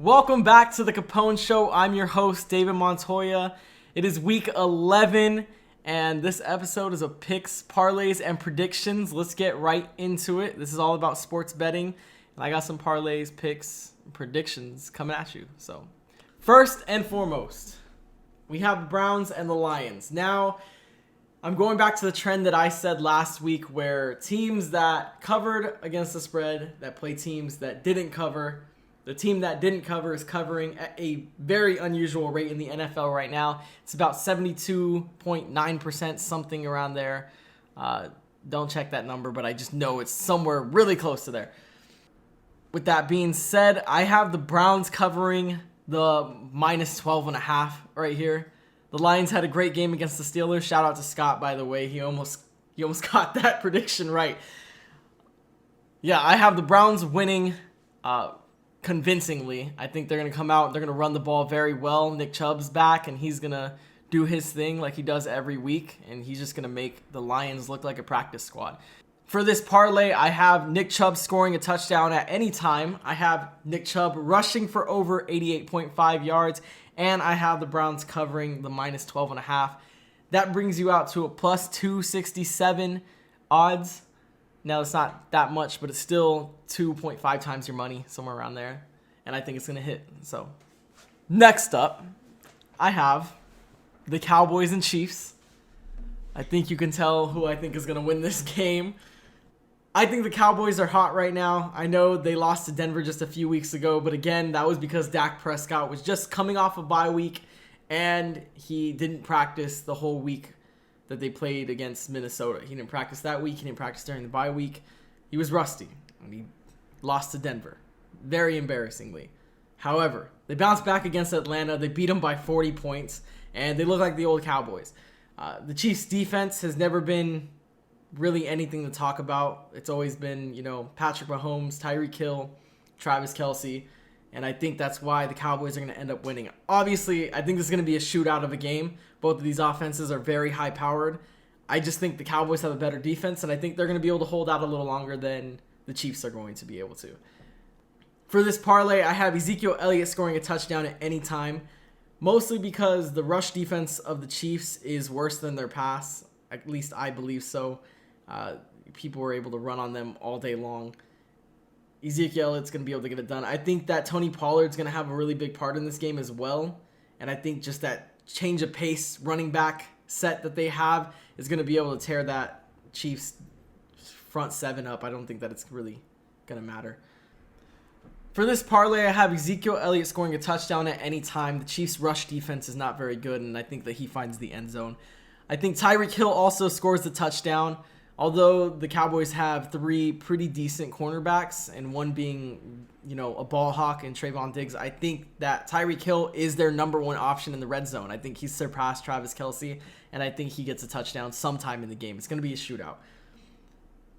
Welcome back to the Capone Show. I'm your host, David Montoya. It is week 11, and this episode is of picks, parlays, and predictions. Let's get right into it. This is all about sports betting, and I got some parlays, picks, and predictions coming at you. So, first and foremost, we have the Browns and the Lions. Now, I'm going back to the trend that I said last week where teams that covered against the spread, that play teams that didn't cover. The team that didn't cover is covering at a very unusual rate in the NFL right now. It's about 72.9%, something around there. Don't check that number, but I just know it's somewhere really close to there. With that being said, I have the Browns covering the minus 12.5 right here. The Lions had a great game against the Steelers. Shout out to Scott, by the way. He almost got that prediction right. Yeah, I have the Browns winning convincingly. I think they're going to come out and they're going to run the ball very well. Nick Chubb's back, and he's going to do his thing like he does every week, and he's just going to make the Lions look like a practice squad. For this parlay, I have Nick Chubb scoring a touchdown at any time. I have Nick Chubb rushing for over 88.5 yards, and I have the Browns covering the minus 12.5. That brings you out to a plus 267 odds. Now, it's not that much, but it's still 2.5 times your money, somewhere around there. And I think it's going to hit. So, next up, I have the Cowboys and Chiefs. I think you can tell who I think is going to win this game. I think the Cowboys are hot right now. I know they lost to Denver just a few weeks ago, but again, that was because Dak Prescott was just coming off a bye week, and he didn't practice the whole week that they played against Minnesota. He didn't practice that week. He didn't practice during the bye week. He was rusty, and he lost to Denver, very embarrassingly. However, they bounced back against Atlanta. They beat them by 40 points, and they look like the old Cowboys. The Chiefs' defense has never been really anything to talk about. It's always been, Patrick Mahomes, Tyreek Hill, Travis Kelce, and I think that's why the Cowboys are going to end up winning. Obviously, I think this is going to be a shootout of a game. Both of these offenses are very high-powered. I just think the Cowboys have a better defense, and I think they're going to be able to hold out a little longer than the Chiefs are going to be able to. For this parlay, I have Ezekiel Elliott scoring a touchdown at any time, mostly because the rush defense of the Chiefs is worse than their pass. At least I believe so. People were able to run on them all day long. Ezekiel Elliott's going to be able to get it done. I think that Tony Pollard's going to have a really big part in this game as well. And I think just that change of pace running back set that they have is going to be able to tear that Chiefs front seven up. I don't think that it's really going to matter. For this parlay, I have Ezekiel Elliott scoring a touchdown at any time. The Chiefs' rush defense is not very good, and I think that he finds the end zone. I think Tyreek Hill also scores the touchdown. Although the Cowboys have three pretty decent cornerbacks, and one being, a ball hawk and Trayvon Diggs, I think that Tyreek Hill is their number one option in the red zone. I think he's surpassed Travis Kelce, and I think he gets a touchdown sometime in the game. It's going to be a shootout.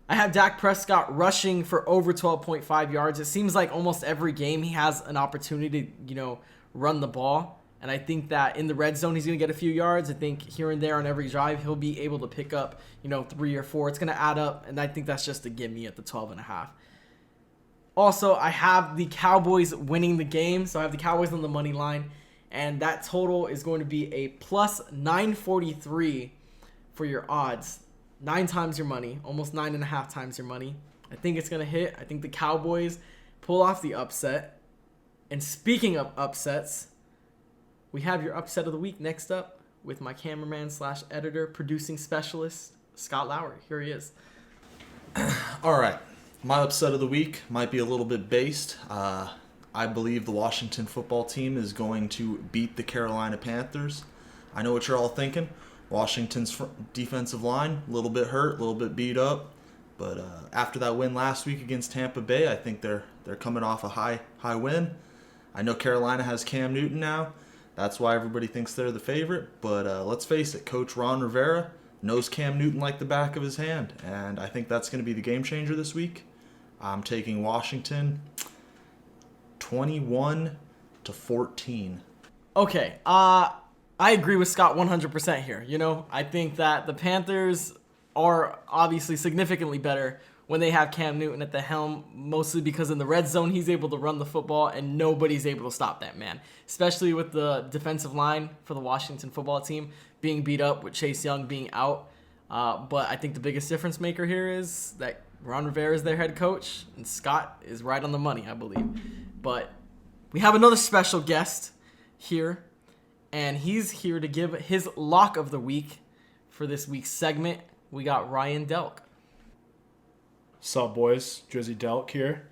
I have Dak Prescott rushing for over 12.5 yards. It seems like almost every game he has an opportunity to, run the ball. And I think that in the red zone, he's going to get a few yards. I think here and there on every drive, he'll be able to pick up, 3 or 4. It's going to add up, and I think that's just a gimme at the 12.5. Also, I have the Cowboys winning the game, so I have the Cowboys on the money line, and that total is going to be a plus 943 for your odds. 9 times your money, almost 9.5 times your money. I think it's going to hit. I think the Cowboys pull off the upset. And speaking of upsets, we have your upset of the week next up with my cameraman / editor, producing specialist, Scott Lowry. Here he is. All right. My upset of the week might be a little bit based. I believe the Washington football team is going to beat the Carolina Panthers. I know what you're all thinking. Washington's defensive line, a little bit hurt, a little bit beat up. But after that win last week against Tampa Bay, I think they're coming off a high win. I know Carolina has Cam Newton now. That's why everybody thinks they're the favorite. But let's face it, Coach Ron Rivera knows Cam Newton like the back of his hand. And I think that's going to be the game changer this week. I'm taking Washington 21-14. Okay, I agree with Scott 100% here. I think that the Panthers are obviously significantly better when they have Cam Newton at the helm, mostly because in the red zone, he's able to run the football and nobody's able to stop that man, especially with the defensive line for the Washington football team being beat up with Chase Young being out. But I think the biggest difference maker here is that Ron Rivera is their head coach and Scott is right on the money, I believe. But we have another special guest here, and he's here to give his lock of the week for this week's segment. We got Ryan Delk. Sup, boys? Drizzy Delk here.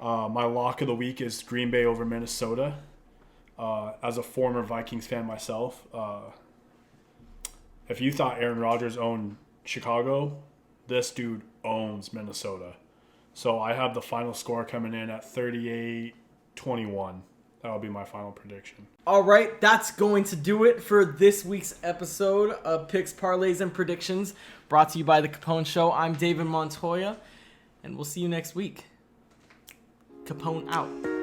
My lock of the week is Green Bay over Minnesota. As a former Vikings fan myself, if you thought Aaron Rodgers owned Chicago, this dude owns Minnesota. So I have the final score coming in at 38-21. That'll be my final prediction. All right, that's going to do it for this week's episode of Picks, Parlays, and Predictions, brought to you by The Capone Show. I'm David Montoya, and we'll see you next week. Capone out.